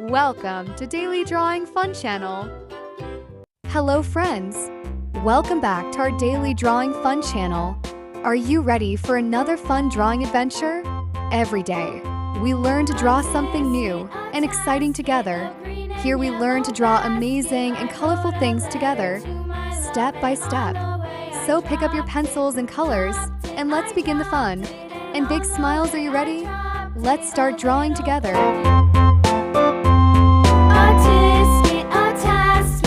Welcome to Daily Drawing Fun Channel. Hello friends, welcome back to our Daily Drawing Fun Channel. Are you ready for another fun drawing adventure? Every day, we learn to draw something new and exciting together. Here we learn to draw amazing and colorful things together, step by step. So pick up your pencils and colors, and let's begin the fun. And big smiles, are you ready? Let's start drawing together.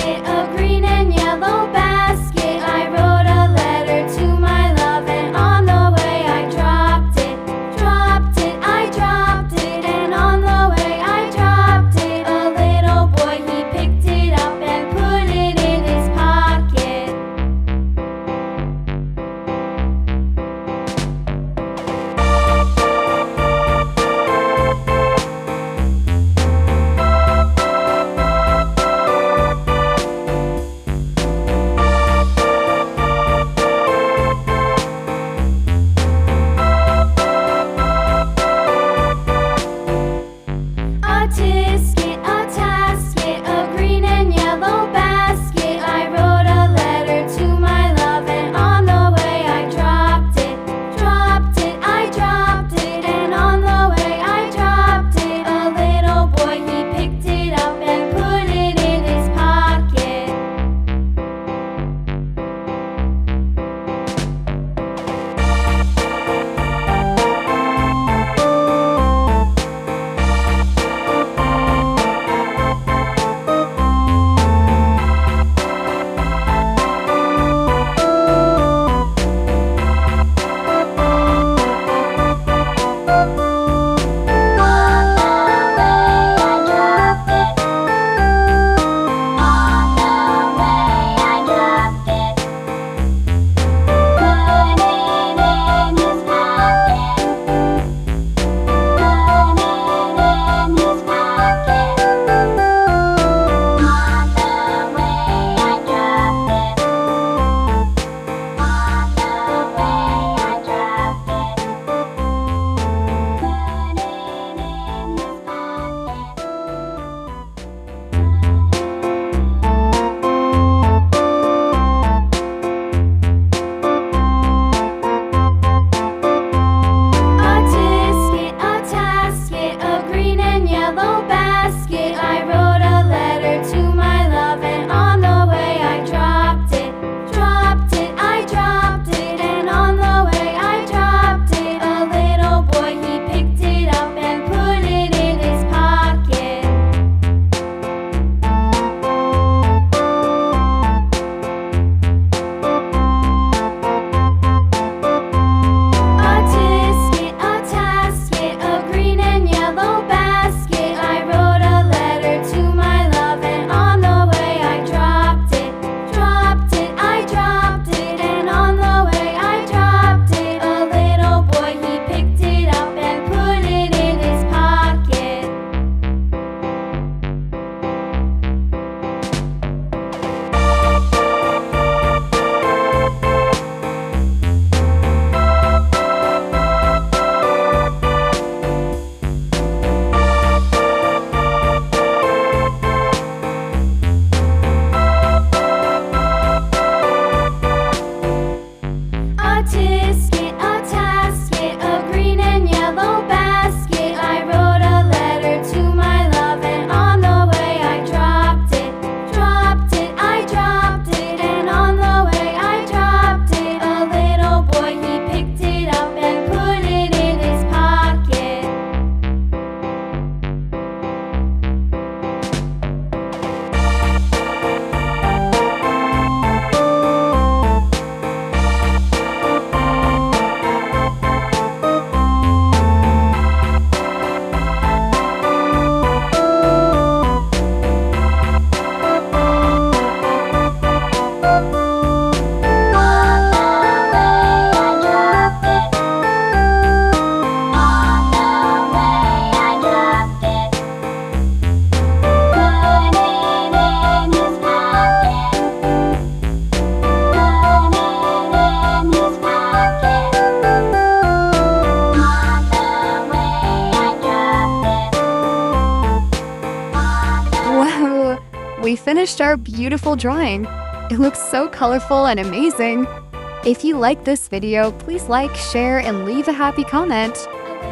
A green and yellow basket. I wrote a letter to my love, and on the way I dropped it. I dropped it, and on the way I dropped it. A little boy, he picked it up and put it in his pocket. we finished our beautiful drawing. It looks so colorful and amazing. If you like this video, please like, share, and leave a happy comment.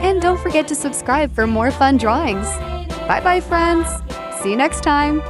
And don't forget to subscribe for more fun drawings. Bye-bye, friends. See you next time.